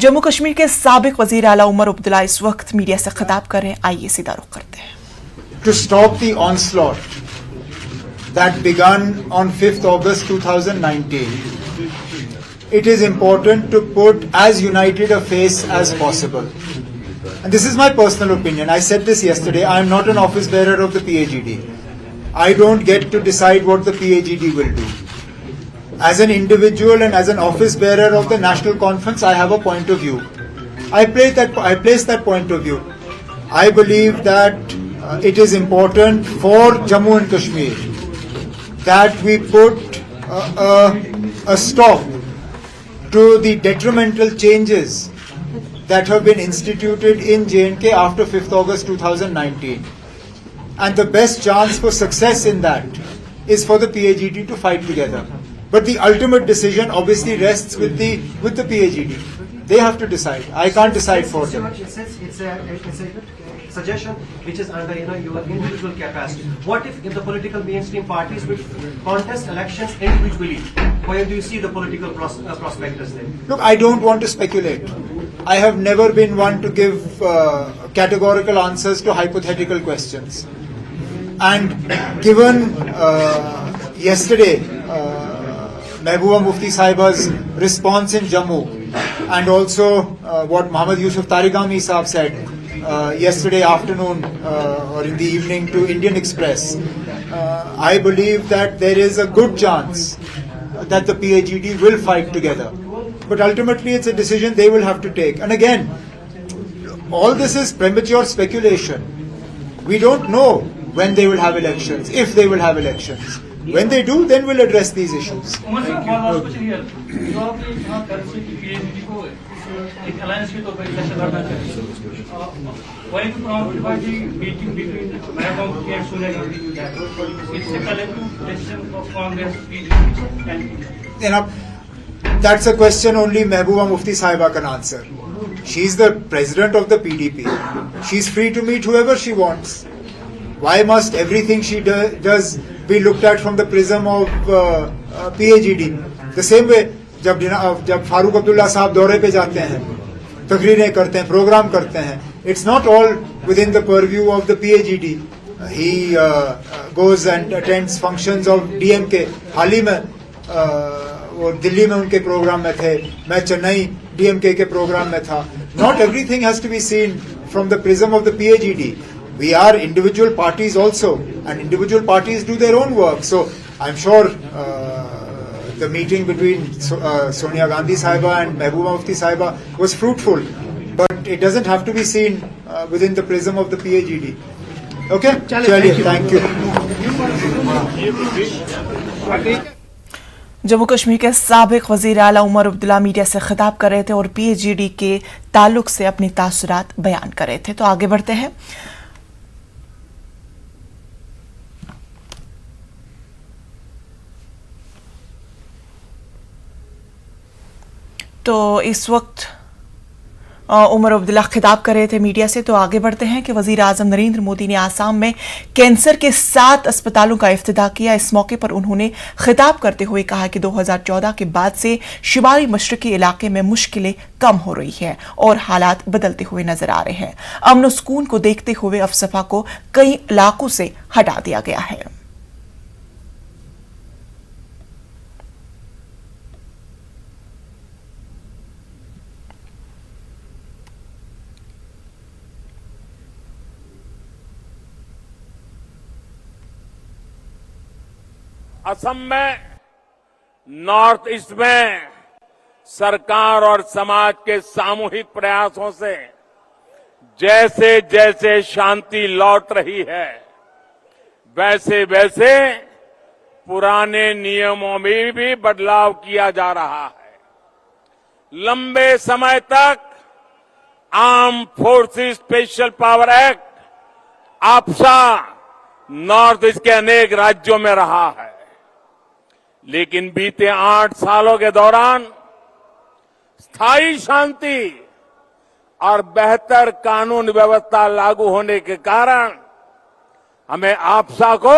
जम्मू कश्मीर के साबिक वजीर आला उमर अब्दुल्ला इस वक्त मीडिया से खिताब कर रहे हैं। आइए सीधा रुख करते हैं। To stop the onslaught that began on 5th August 2019, it is important to put as united a face as possible. And this is my personal opinion. I said this yesterday. I am not an office bearer of the PAGD. I don't get to decide what the PAGD will do. As an individual and as an office bearer of the National Conference, I have a point of view. I place that point of view. I believe that it is important for Jammu and Kashmir that we put a stop to the detrimental changes that have been instituted in J&K after 5th August 2019. And the best chance for success in that is for the PAGD to fight together. But the ultimate decision obviously rests with the PAGD. They have to decide. I can't decide for them. It's a suggestion which is under your individual capacity. What if the political mainstream parties will contest elections individually? Where do you see the political prospectus there? Look, I don't want to speculate. I have never been one to give categorical answers to hypothetical questions. And given yesterday Mehbooba Mufti Sahiba's response in Jammu and also what Muhammad Yusuf Tariqami Sahab said yesterday afternoon or in the evening to Indian Express, I believe that there is a good chance that the PAGD will fight together. But ultimately it's a decision they will have to take. And again, all this is premature speculation. We don't know when they will have elections, if they will have elections. When they do, then we'll address these issues. That's a question only Mehbooba Mufti Sahiba can answer. She's the president of the PDP. She's free to meet whoever she wants. Why must everything she does be looked at from the prism of PAGD? The same way, जब फारूक अब्दुल्ला साहब दौरे पे जाते हैं, तकरीरें करते हैं, programme करते हैं, it's not all within the purview of the PAGD. He goes and attends functions of DMK. हाल ही में वो दिल्ली में उनके प्रोग्राम में थे, मैं चेन्नई DMK के प्रोग्राम में था. Not everything has to be seen from the prism of the PAGD. We are individual parties also, and individual parties do their own work. So I'm sure the meeting between Sonia Gandhi Sahiba and Mehbooba Mufti Sahiba was fruitful, but it doesn't have to be seen within the prism of the PAGD. Okay? Chaliye, thank you. Jammu Kashmir के साबिक वजीर आला Omar Abdullah media से खिताब कर रहे थे और PAGD के ताल्लुक से अपनी तासुरात बयान कर रहे थे। तो आगे बढ़ते हैं। तो इस वक्त उमर अब्दुल्ला खिताब कर रहे थे मीडिया से। तो आगे बढ़ते हैं कि वजीर आजम नरेंद्र मोदी ने आसाम में कैंसर के 7 अस्पतालों का इफ्तिताह किया। इस मौके पर उन्होंने खिताब करते हुए कहा कि 2014 के बाद से शुमाली मशरकी इलाके में मुश्किलें कम हो रही है और हालात बदलते हुए नजर आ रहे हैं। अमन और सुकून को देखते हुए अफसफा को कई इलाकों से हटा दिया गया है। असम में नॉर्थ ईस्ट में सरकार और समाज के सामूहिक प्रयासों से जैसे जैसे शांति लौट रही है, वैसे वैसे पुराने नियमों में भी बदलाव किया जा रहा है। लंबे समय तक arm forces special power act AFSPA north east के अनेक राज्यों में रहा है, लेकिन बीते 8 सालों के दौरान स्थायी शांति और बेहतर कानून व्यवस्था लागू होने के कारण हमें आप्सा को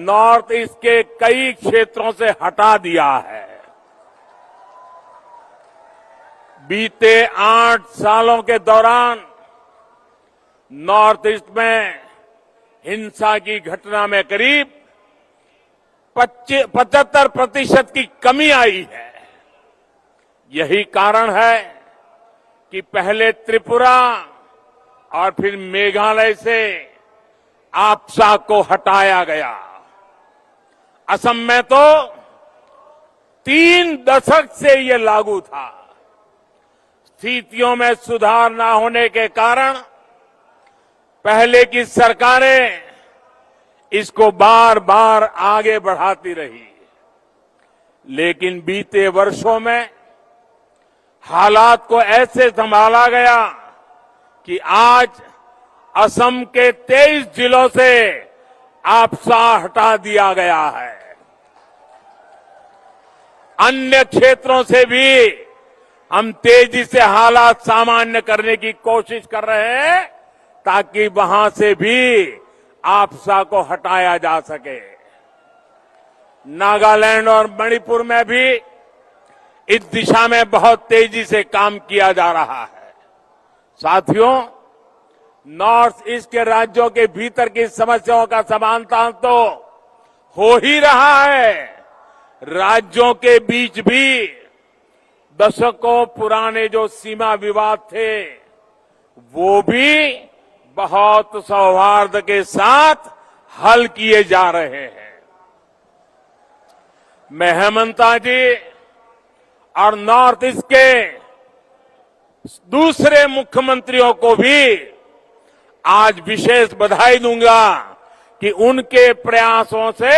नॉर्थ ईस्ट के कई क्षेत्रों से हटा दिया है। बीते 8 सालों के दौरान नॉर्थ ईस्ट में हिंसा की घटना में करीब 75% की कमी आई है। यही कारण है कि पहले त्रिपुरा और फिर मेघालय से आपसा को हटाया गया। असम में तो 3 दशक से ये लागू था। स्थितियों में सुधार न होने के कारण पहले की सरकारें इसको बार बार आगे बढ़ाती रही, लेकिन बीते वर्षों में हालात को ऐसे संभाला गया कि आज असम के 23 जिलों से आपसा हटा दिया गया है। अन्य क्षेत्रों से भी हम तेजी से हालात सामान्य करने की कोशिश कर रहे हैं ताकि वहां से भी आपसा को हटाया जा सके। नागालैंड और मणिपुर में भी इस दिशा में बहुत तेजी से काम किया जा रहा है। साथियों, नॉर्थ ईस्ट के राज्यों के भीतर की समस्याओं का समाधान तो हो ही रहा है, राज्यों के बीच भी दशकों पुराने जो सीमा विवाद थे वो भी बहुत सौहार्द के साथ हल किए जा रहे हैं। मैं हेमंता जी और नॉर्थ ईस्ट के दूसरे मुख्यमंत्रियों को भी आज विशेष बधाई दूंगा कि उनके प्रयासों से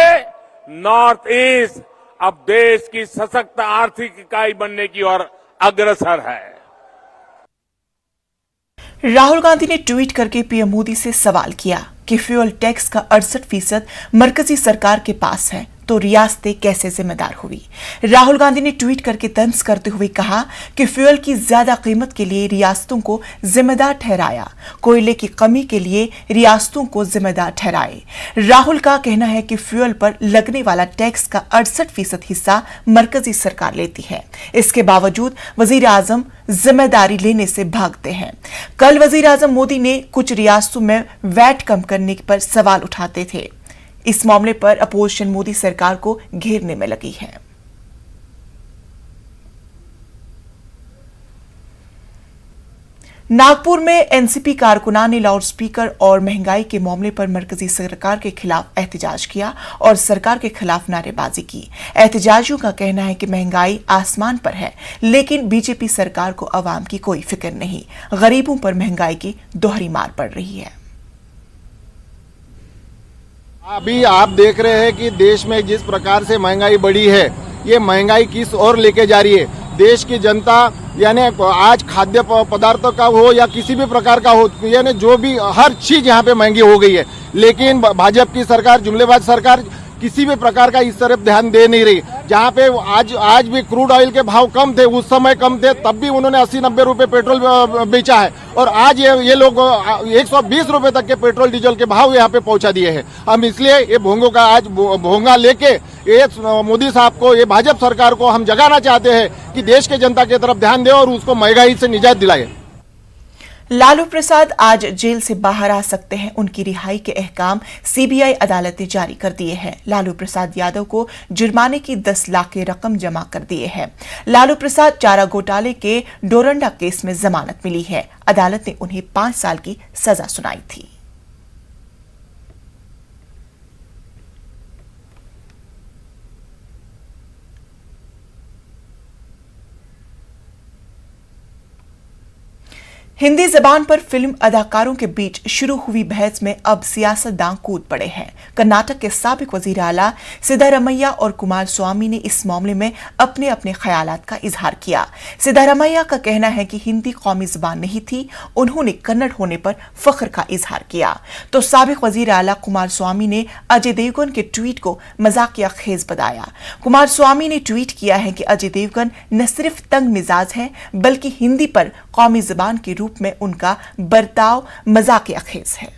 नॉर्थ ईस्ट अब देश की सशक्त आर्थिक इकाई बनने की ओर अग्रसर है। राहुल गांधी ने ट्वीट करके पीएम मोदी से सवाल किया कि फ्यूल टैक्स का 68% मरकजी सरकार के पास है तो रियासतें कैसे जिम्मेदार हुई। राहुल गांधी ने ट्वीट करके तंज करते हुए कहा कि फ्यूल की ज्यादा कीमत के लिए रियासतों को जिम्मेदार ठहराया, कोयले की कमी के लिए रियासतों को जिम्मेदार ठहराए। राहुल का कहना है कि फ्यूल पर लगने वाला टैक्स का 68% हिस्सा मरकजी सरकार लेती है। इसके बावजूद वजीर आजम जिम्मेदारी लेने से भागते हैं। कल वजीर आजम मोदी ने कुछ रियासतों में वैट कम करने पर सवाल उठाते थे। इस मामले पर अपोजिशन मोदी सरकार को घेरने में लगी है। नागपुर में एनसीपी कारकुनान ने लाउडस्पीकर और महंगाई के मामले पर मरकजी सरकार के खिलाफ एहतजाज किया और सरकार के खिलाफ नारेबाजी की। एहतजाजियों का कहना है कि महंगाई आसमान पर है, लेकिन बीजेपी सरकार को अवाम की कोई फिक्र नहीं। गरीबों पर महंगाई की दोहरी मार पड़ रही है। अभी आप देख रहे हैं कि देश में जिस प्रकार से महंगाई बढ़ी है, ये महंगाई किस ओर लेके जा रही है। देश की जनता यानी आज खाद्य पदार्थों का हो या किसी भी प्रकार का हो, यानी जो भी हर चीज यहाँ पे महंगी हो गई है। लेकिन भाजपा की सरकार, जुमलेबाज सरकार किसी भी प्रकार का इस तरफ ध्यान दे नहीं रही। जहाँ पे आज भी क्रूड ऑयल के भाव कम थे, उस समय कम थे, तब भी उन्होंने 80-90 रुपए पेट्रोल बेचा है और आज ये लोग 120 रुपए तक के पेट्रोल डीजल के भाव यहाँ पे पहुंचा दिए हैं। हम इसलिए ये भोंगों का आज भोंगा लेके ये मोदी साहब को, ये भाजपा सरकार को हम जगाना चाहते हैं कि देश के जनता की तरफ ध्यान दे और उसको महंगाई से निजात दिलाए। लालू प्रसाद आज जेल से बाहर आ सकते हैं। उनकी रिहाई के अहकाम सीबीआई अदालत ने जारी कर दिए हैं। लालू प्रसाद यादव को जुर्माने की 10 लाख की रकम जमा कर दिए है। लालू प्रसाद चारा घोटाले के डोरंडा केस में जमानत मिली है। अदालत ने उन्हें 5 साल की सजा सुनाई थी। हिंदी जबान पर फिल्म अदाकारों के बीच शुरू हुई बहस में अब सियासतदान कूद पड़े हैं। कर्नाटक के साबिक वजीर आला सिद्धारमैया और कुमारस्वामी ने इस मामले में अपने अपने ख्यालात का इजहार किया। सिद्धारमैया का कहना है कि हिंदी कौमी जबान नहीं थी, उन्होंने कन्नड़ होने पर फख्र का इजहार किया। तो साबिक वजीर आला कुमारस्वामी ने अजय देवगन के ट्वीट को मजाकिया खेज बताया। कुमारस्वामी ने ट्वीट किया है कि अजय देवगन न सिर्फ तंग मिजाज है, बल्कि हिंदी पर कौमी जबान के रूप में उनका बर्ताव मजाकिया खेज है।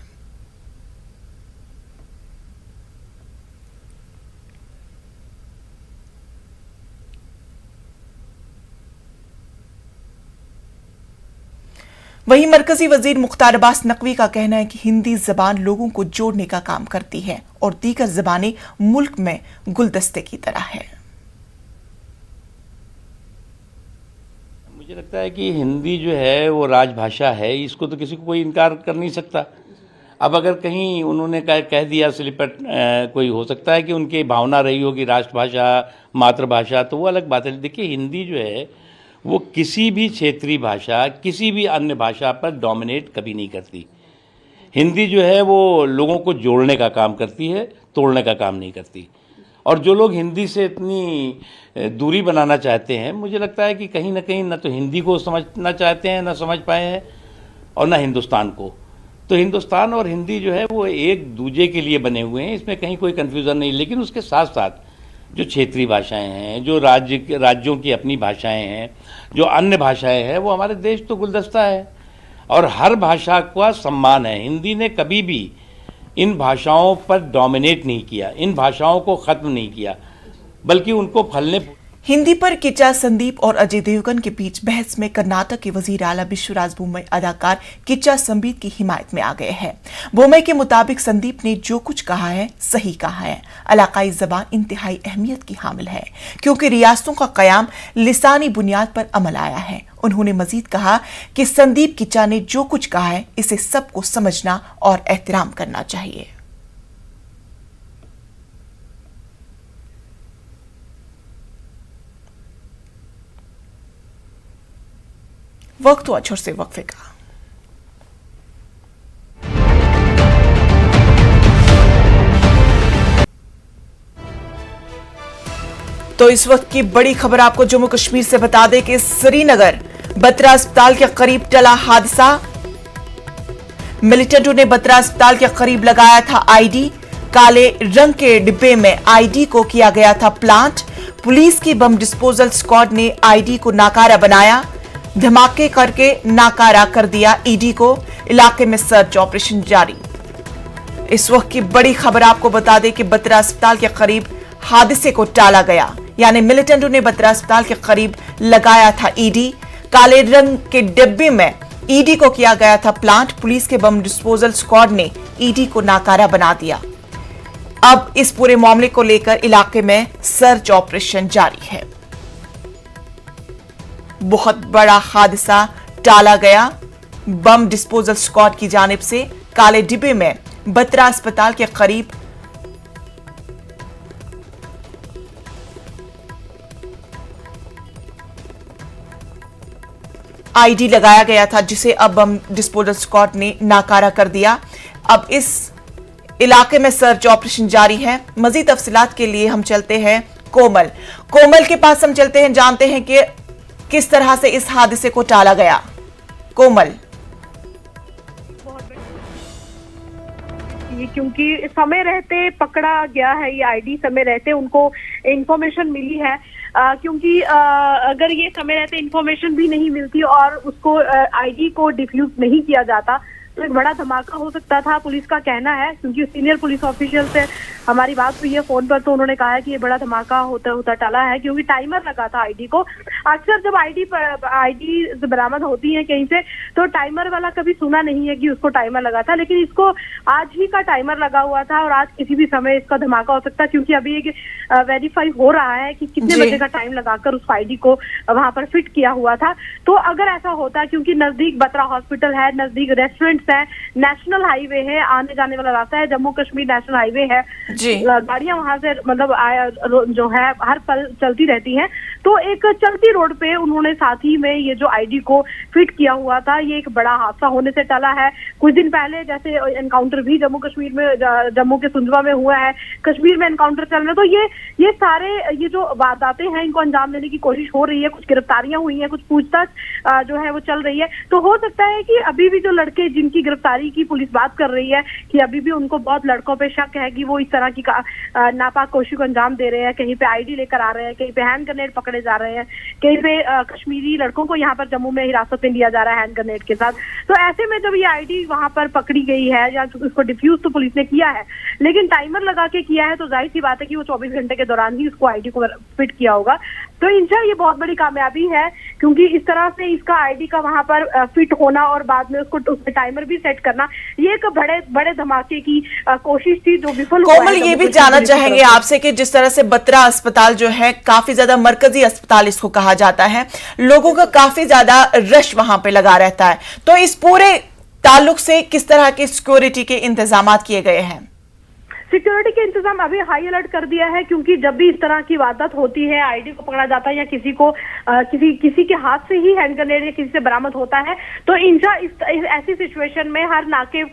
वहीं मरकजी वजीर मुख्तार अब्बास नकवी का कहना है कि हिंदी जबान लोगों को जोड़ने का काम करती है और दीगर जबानें मुल्क में गुलदस्ते की तरह है। मुझे लगता है कि हिंदी जो है वो राजभाषा है, इसको तो किसी को कोई इनकार कर नहीं सकता। अब अगर कहीं उन्होंने कह दिया स्लिपट, कोई हो सकता है कि उनकी भावना रही हो कि राष्ट्रभाषा, मातृभाषा, तो वो अलग बात है। देखिए, हिंदी जो है वो किसी भी क्षेत्रीय भाषा, किसी भी अन्य भाषा पर डोमिनेट कभी नहीं करती। हिंदी जो है वो लोगों को जोड़ने का काम करती है, तोड़ने का काम नहीं करती। और जो लोग हिंदी से इतनी दूरी बनाना चाहते हैं, मुझे लगता है कि कहीं ना कहीं न तो हिंदी को समझना चाहते हैं, न समझ पाए हैं, और न हिंदुस्तान को। तो हिंदुस्तान और हिंदी जो है वो एक दूजे के लिए बने हुए हैं, इसमें कहीं कोई कन्फ्यूज़न नहीं। लेकिन उसके साथ साथ जो क्षेत्रीय भाषाएं हैं, जो राज्यों की अपनी भाषाएं हैं, जो अन्य भाषाएं हैं, वो हमारे देश तो गुलदस्ता है और हर भाषा का सम्मान है। हिंदी ने कभी भी इन भाषाओं पर डोमिनेट नहीं किया, इन भाषाओं को ख़त्म नहीं किया, बल्कि उनको फलने। हिंदी पर किच्चा संदीप और अजय देवगन के बीच बहस में कर्नाटक के वजीर आला विश्वराज बोम्मई अदाकार किच्चा संदीप की हिमायत में आ गए हैं। बोम्मई के मुताबिक संदीप ने जो कुछ कहा है सही कहा है। इलाकाई जबान इंतहाई अहमियत की हामिल है क्योंकि रियासतों का कयाम लिसानी बुनियाद पर अमल आया है। उन्होंने मजीद कहा कि संदीप किच्चा ने जो कुछ कहा है इसे सबको समझना और एहतराम करना चाहिए। वक्त हुआ छोर से वक्फे का। तो इस वक्त की बड़ी खबर आपको जम्मू कश्मीर से बता दें कि श्रीनगर बत्रा अस्पताल के करीब टला हादसा। मिलिटेंटों ने बत्रा अस्पताल के करीब लगाया था आईडी। काले रंग के डिब्बे में आईडी को किया गया था प्लांट। पुलिस की बम डिस्पोजल स्क्वाड ने आईडी को नाकारा बनाया। धमाके करके नाकारा कर दिया ईडी को। इलाके में सर्च ऑपरेशन जारी। इस वक्त की बड़ी खबर आपको बता दें कि बत्रा अस्पताल के करीब हादसे को टाला गया, यानी मिलिटेंटों ने बत्रा अस्पताल के करीब लगाया था ईडी। काले रंग के डिब्बे में ईडी को किया गया था प्लांट। पुलिस के बम डिस्पोजल स्क्वाड ने ईडी को नाकारा बना दिया। अब इस पूरे मामले को लेकर इलाके में सर्च ऑपरेशन जारी है। बहुत बड़ा हादसा टाला गया बम डिस्पोजल स्क्वाड की जानिब से। काले डिब्बे में बत्रा अस्पताल के करीब आईडी लगाया गया था, जिसे अब बम डिस्पोजल स्क्वाड ने नाकारा कर दिया। अब इस इलाके में सर्च ऑपरेशन जारी है। मजीद तफसीलात के लिए हम चलते हैं कोमल के पास। हम चलते हैं, जानते हैं कि किस तरह से इस हादसे को टाला गया। कोमल, क्योंकि समय रहते पकड़ा गया है ये आईडी, समय रहते उनको इंफॉर्मेशन मिली है। क्योंकि अगर ये समय रहते इंफॉर्मेशन भी नहीं मिलती और उसको आईडी को डिफ्यूज नहीं किया जाता तो एक बड़ा धमाका हो सकता था, पुलिस का कहना है। क्योंकि सीनियर पुलिस ऑफिशियल से हमारी बात हुई है फोन पर, तो उन्होंने कहा है कि ये बड़ा धमाका होता टला है क्योंकि टाइमर लगा था आईडी को। अक्सर जब आईडी बरामद होती है कहीं से तो टाइमर वाला कभी सुना नहीं है कि उसको टाइमर लगा था, लेकिन इसको आज ही का टाइमर लगा हुआ था और आज किसी भी समय इसका धमाका हो सकता है। क्योंकि अभी एक वेरीफाई हो रहा है कि कितने बजे का टाइम लगाकर उस आईडी को वहां पर फिट किया हुआ था। तो अगर ऐसा होता, क्योंकि नजदीक बत्रा हॉस्पिटल है, नजदीक रेस्टोरेंट्स है, नेशनल हाईवे है, आने जाने वाला रास्ता है, जम्मू कश्मीर नेशनल हाईवे है, गाड़ियां वहां से मतलब जो है हर पल चलती रहती हैं। तो एक चलती रोड पे उन्होंने साथ ही में ये जो आईडी को फिट किया हुआ था, ये एक बड़ा हादसा होने से टला है। कुछ दिन पहले जैसे एनकाउंटर भी जम्मू कश्मीर में, जम्मू के सुंदवा में हुआ है, कश्मीर में एनकाउंटर चल रहे। तो ये सारे ये जो वारदातें हैं इनको अंजाम देने की कोशिश हो रही है। कुछ गिरफ्तारियां हुई हैं, कुछ पूछताछ जो है वो चल रही है। तो हो सकता है कि अभी भी जो लड़के जिन उनकी गिरफ्तारी की पुलिस बात कर रही है कि अभी भी उनको बहुत लड़कों पे शक है कि वो इस तरह की नापाक कोशिश को अंजाम दे रहे हैं, कहीं पे आईडी लेकर आ रहे हैं, कहीं पे हैंड ग्रेनेड पकड़े जा रहे हैं, कहीं पे कश्मीरी लड़कों को यहाँ पर जम्मू में हिरासत में लिया जा रहा है हैंड ग्रेनेड के साथ। तो ऐसे में जब ये आईडी वहां पर पकड़ी गई है या उसको डिफ्यूज तो पुलिस ने किया है, लेकिन टाइमर लगा के किया है, तो जाहिर सी बात है कि वो 24 घंटे के दौरान ही उसको आईडी को फिट किया होगा। तो इंशाल्लाह ये बहुत बड़ी कामयाबी है, क्योंकि इस तरह से इसका आईडी का वहां पर फिट होना और बाद में उसको टाइमर भी सेट करना, ये एक बड़े धमाके की कोशिश थी जो विफल हुआ है। कोमल, ये भी जानना चाहेंगे आपसे कि जिस तरह से बत्रा अस्पताल जो है काफी ज्यादा मरकजी अस्पताल इसको कहा जाता है, लोगों का काफी ज्यादा रश वहां पे लगा रहता है, तो इस पूरे ताल्लुक से किस तरह के सिक्योरिटी के इंतजाम किए गए हैं? सिक्योरिटी के इंतजाम अभी हाई अलर्ट कर दिया है, क्योंकि जब भी इस तरह की वारदात होती है, आईडी को पकड़ा जाता है या किसी को किसी के हाथ से ही हैंड ग्रेनेड या किसी से बरामद होता है, तो ऐसी सिचुएशन में हर नाके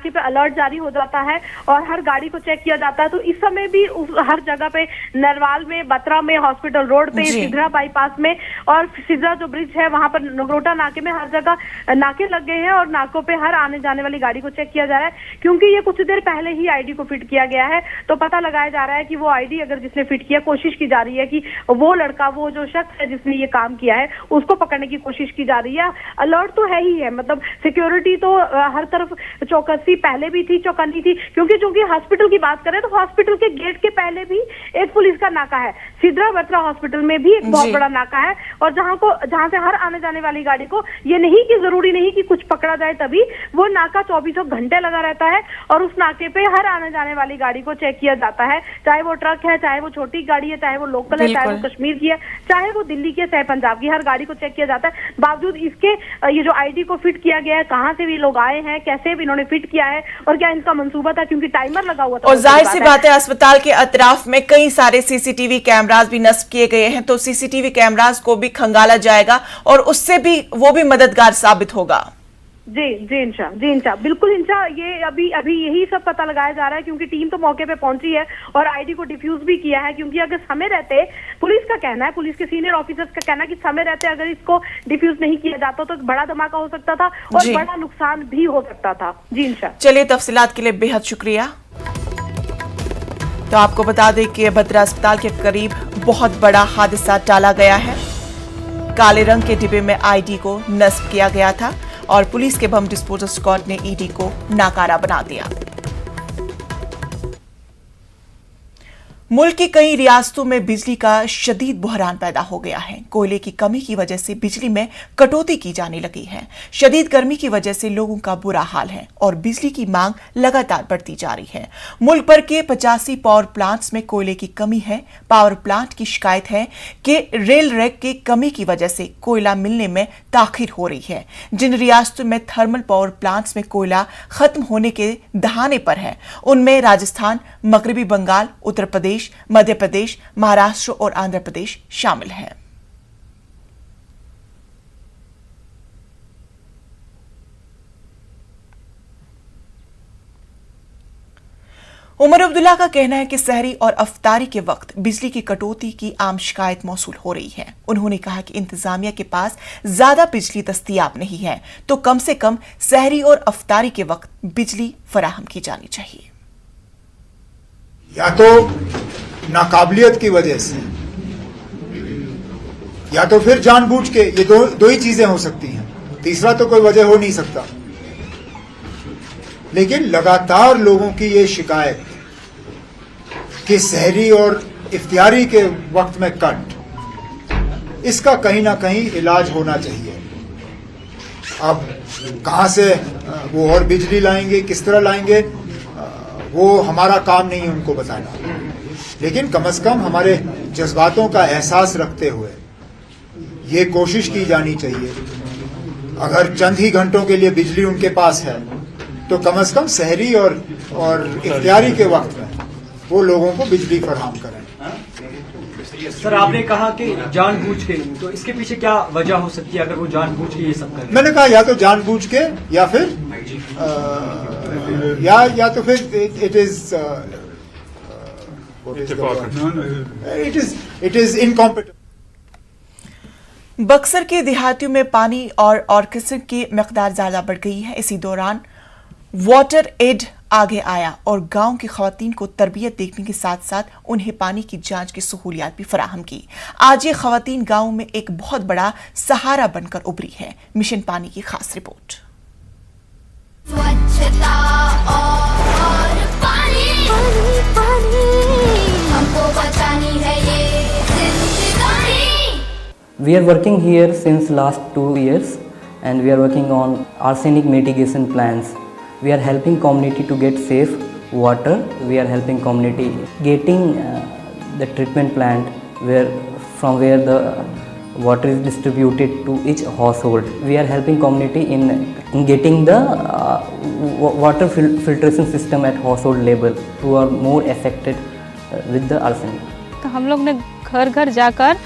पे अलर्ट जारी हो जाता है और हर गाड़ी को चेक किया जाता है। तो इस समय भी हर जगह पे नरवाल में, बत्रा में, हॉस्पिटल रोड पे, सिधरा बाईपास में और सिधरा जो ब्रिज है वहां पर नगरोटा नाके में हर जगह नाके लग गए हैं और नाकों पे हर आने जाने वाली गाड़ी को चेक किया जा रहा है, क्योंकि ये कुछ देर पहले ही आईडी को फिट किया गया है। तो पता लगाया जा रहा है कि वो आईडी अगर जिसने फिट किया, कोशिश की जा रही है कि वो लड़का, वो जो शख्स है जिसने ये काम किया है, उसको पकड़ने की कोशिश की जा रही है। अलर्ट तो है ही है, मतलब सिक्योरिटी तो हर तरफ चौकसी पहले भी थी, चौकन्नी थी, क्योंकि हॉस्पिटल की बात करें तो हॉस्पिटल के गेट के पहले भी एक पुलिस का नाका है, सिधरा बत्रा हॉस्पिटल में भी एक बहुत बड़ा नाका है, और जहां से हर आने जाने वाली गाड़ी को ये नहीं कि जरूरी नहीं कि कुछ पकड़ा जाए तभी, वो नाका 24 घंटे लगा रहता है और उस नाके पे हर आने जाने वाली गाड़ी को चेक किया जाता है, चाहे वो ट्रक है, चाहे वो छोटी गाड़ी है, चाहे वो लोकल है, चाहे वो कश्मीर की है, चाहे वो दिल्ली की है, चाहे पंजाब की, हर गाड़ी को चेक किया जाता है। बावजूद इसके ये जो आईडी को फिट किया गया है, कहां से भी लोग आए हैं, कैसे भी इन्होंने फिट किया है और क्या इनका मंसूबा था, क्योंकि टाइमर लगा हुआ था। और जाहिर सी बात है अस्पताल के अतराफ में कई सारे सीसीटीवी कैमरास भी नस्ब किए गए हैं, तो सीसीटीवी कैमरास को भी खंगाला जाएगा और उससे भी वो भी मददगार साबित होगा। जी इंशा बिल्कुल इंशा, ये अभी यही सब पता लगाया जा रहा है, क्योंकि टीम तो मौके पे पहुंची है और आईडी को डिफ्यूज भी किया है, क्योंकि अगर समय रहते, पुलिस का कहना है, पुलिस के सीनियर ऑफिसर्स का कहना है कि समय रहते अगर इसको डिफ्यूज नहीं किया जाता तो बड़ा धमाका हो सकता था और बड़ा नुकसान भी हो सकता था। जी इंशा, चलिए तफसीलात के लिए बेहद शुक्रिया। तो आपको बता दें कि बत्रा अस्पताल के करीब बहुत बड़ा हादसा टाला गया है। काले रंग के डिब्बे में आईडी को नस्ब किया गया था और पुलिस के बम डिस्पोजल स्क्वाड ने ईडी को नाकारा बना दिया। मुल्क की कई रियासतों में बिजली का शदीद बहरान पैदा हो गया है। कोयले की कमी की वजह से बिजली में कटौती की जाने लगी है। शदीद गर्मी की वजह से लोगों का बुरा हाल है और बिजली की मांग लगातार बढ़ती जा रही है। मुल्क भर के 85 पावर प्लांट्स में कोयले की कमी है। पावर प्लांट की शिकायत है कि रेल रैक की कमी की वजह से कोयला मिलने में ताखिर हो रही है। जिन रियासतों में थर्मल पावर प्लांट्स में कोयला खत्म होने के दहाने पर है, उनमें राजस्थान, मगरबी बंगाल, उत्तर प्रदेश, मध्य प्रदेश, महाराष्ट्र और आंध्र प्रदेश शामिल हैं। उमर अब्दुल्ला का कहना है कि सहरी और अफ्तारी के वक्त बिजली की कटौती की आम शिकायत मौसूल हो रही है। उन्होंने कहा कि इंतजामिया के पास ज्यादा बिजली दस्तयाब नहीं है, तो कम से कम सहरी और अफ्तारी के वक्त बिजली फराहम की जानी चाहिए। या तो नाकाबिलियत की वजह से या तो फिर जानबूझ के, ये दो ही चीजें हो सकती हैं, तीसरा तो कोई वजह हो नहीं सकता। लेकिन लगातार लोगों की ये शिकायत कि सहरी और इफ्तियारी के वक्त में कट, इसका कहीं ना कहीं इलाज होना चाहिए। अब कहां से वो और बिजली लाएंगे, किस तरह लाएंगे, वो हमारा काम नहीं है उनको बताना, लेकिन कम से कम हमारे जज्बातों का एहसास रखते हुए ये कोशिश की जानी चाहिए। अगर चंद ही घंटों के लिए बिजली उनके पास है तो कम से कम सहरी और इफ्तियारी के वक्त में वो लोगों को बिजली फराहम करें। सर, आपने कहा कि जानबूझ के, तो इसके पीछे क्या वजह हो सकती है अगर वो जानबूझ के ये सब करें? मैंने कहा या तो जानबूझ के या फिर या तो फिर इट इज इनकॉम्पिटेंट। बक्सर के देहातियों में पानी और ऑक्सीजन की मिकदार ज्यादा बढ़ गई है। इसी दौरान वाटर एड आगे आया और गांव की खवातीन को तरबियत देखने के साथ साथ उन्हें पानी की जांच की सहूलियात भी फराहम की। आज ये खवातीन गांव में एक बहुत बड़ा सहारा बनकर उभरी है। मिशन पानी की खास रिपोर्ट। स्वच्छता और पानी, हमको बचानी है ये जिंदगानी। We are working here since last 2 years and we are working on arsenic mitigation plans. We are helping community to get safe water. We are helping community getting the treatment plant from where the water is distributed to each household. We are helping community in getting the water filtration system at household level who are more affected with the arsenic. तो हम लोग ने घर घर जाकर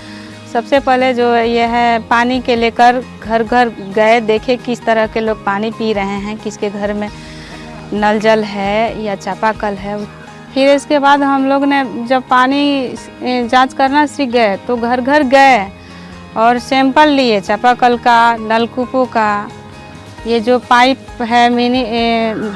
सबसे पहले जो ये है पानी के लेकर घर घर गए, देखे किस तरह के लोग पानी पी रहे हैं, किसके घर में नल जल है या चापाकल है। फिर इसके बाद हम लोग ने जब पानी जांच करना सीख गए तो घर घर गए और सैंपल लिए चापाकल का, नलकूपों का, ये जो पाइप है मिनी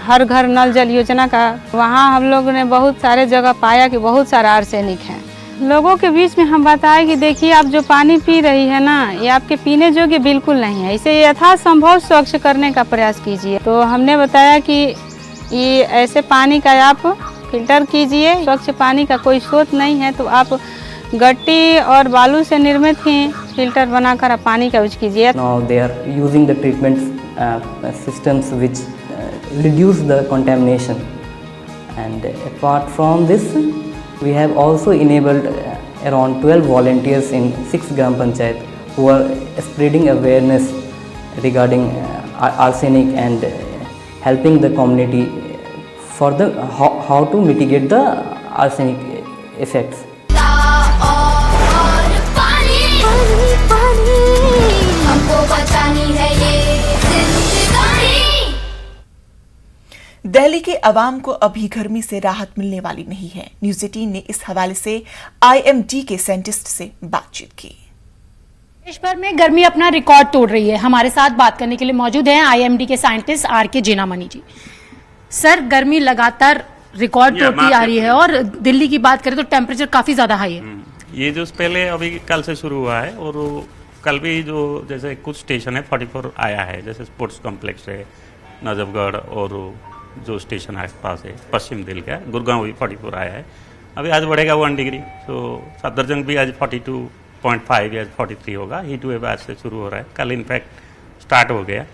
हर घर नल जल योजना का, वहाँ हम लोग ने बहुत सारे जगह पाया कि बहुत सारा आर्सेनिक है। लोगों के बीच में हम बताए कि देखिए आप जो पानी पी रही है ना, ये आपके पीने योग्य बिल्कुल नहीं है, इसे यथासंभव स्वच्छ करने का प्रयास कीजिए। तो हमने बताया कि ये ऐसे पानी का आप फिल्टर कीजिए, स्वच्छ पानी का कोई स्रोत नहीं है तो आप गट्टी और बालू से निर्मित ही फिल्टर बनाकर आप पानी का यूज कीजिए। Now they are using the treatment systems which reduce the contamination, and apart from this we have also enabled around 12 volunteers in 6 gram panchayat who are spreading awareness regarding arsenic and helping the community for the how to mitigate the arsenic effects. और पानी, हमको बचानी है ये जिंदगानी। दिल्ली के अवाम को अभी गर्मी से राहत मिलने वाली नहीं है। न्यूज़ 18 ने इस हवाले से IMD के साइंटिस्ट से बातचीत की। देश भर में गर्मी अपना रिकॉर्ड तोड़ रही है। हमारे साथ बात करने के लिए मौजूद हैं IMD के साइंटिस्ट RK जेनामनी जी। सर, गर्मी लगातार रिकॉर्ड तोड़ती आ रही है और दिल्ली की बात करें तो टेम्परेचर काफी ज्यादा हाई है। ये जो पहले अभी कल से शुरू हुआ है और कल भी जो जैसे कुछ स्टेशन है 44 आया है, जैसे स्पोर्ट्स कॉम्प्लेक्स है, नजफगढ़ और जो स्टेशन आस पास है पश्चिम दिल्ली का गुड़गांव भी 44 आया है। अभी आज बढ़ेगा 1 डिग्री, तो सफदरजंग भी आज 42.5 या 43 होगा। हीट वेव आज से शुरू हो रहा है, कल इनफैक्ट स्टार्ट हो गया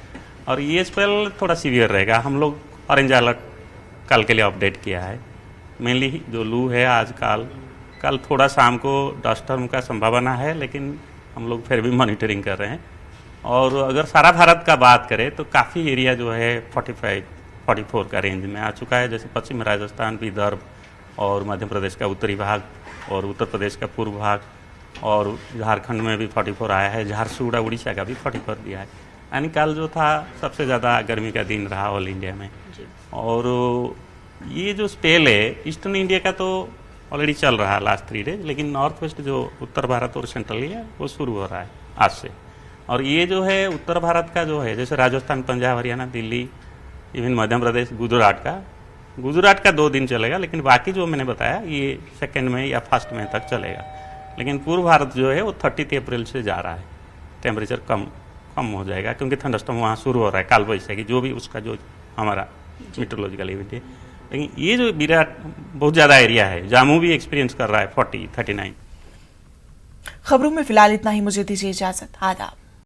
और ये स्पेल थोड़ा सीवियर रहेगा। हम लोग ऑरेंज अलर्ट कल के लिए अपडेट किया है। मेनली जो लू है आज कल थोड़ा शाम को डस्ट स्टॉर्म का संभावना है, लेकिन हम लोग फिर भी मॉनिटरिंग कर रहे हैं। और अगर सारा भारत का बात करें तो काफ़ी एरिया जो है 45-44 का रेंज में आ चुका है, जैसे पश्चिम राजस्थान, विदर्भ और मध्य प्रदेश का उत्तरी भाग और उत्तर प्रदेश का पूर्व भाग और झारखंड में भी 44 आया है, झारखंड उड़ीसा का भी 44 दिया है। यानी कल जो था सबसे ज़्यादा गर्मी का दिन रहा ऑल इंडिया में। और ये जो स्पेल है ईस्टर्न इंडिया का तो ऑलरेडी चल रहा है लास्ट 3 डेज, लेकिन नॉर्थ वेस्ट जो उत्तर भारत और सेंट्रल है वो शुरू हो रहा है आज से। और ये जो है उत्तर भारत का जो है जैसे राजस्थान, पंजाब, हरियाणा, दिल्ली, इवन मध्य प्रदेश, गुजरात का 2 दिन चलेगा, लेकिन बाकी जो मैंने बताया ये 2 मई या 1 मई तक चलेगा। लेकिन पूर्व भारत जो है वो 30 अप्रैल से जा रहा है, टेम्परेचर कम हो जाएगा क्योंकि थंडरस्टॉर्म वहाँ शुरू हो रहा है, काल वैशाखी जो भी उसका जो हमारा मीटरोलॉजिकल इवेंट है। लेकिन ये जो विराट बहुत ज़्यादा एरिया है, जामू भी एक्सपीरियंस कर रहा है 40-39। खबरों में फिलहाल इतना ही, मुझे दीजिए इजाजत, आदाब।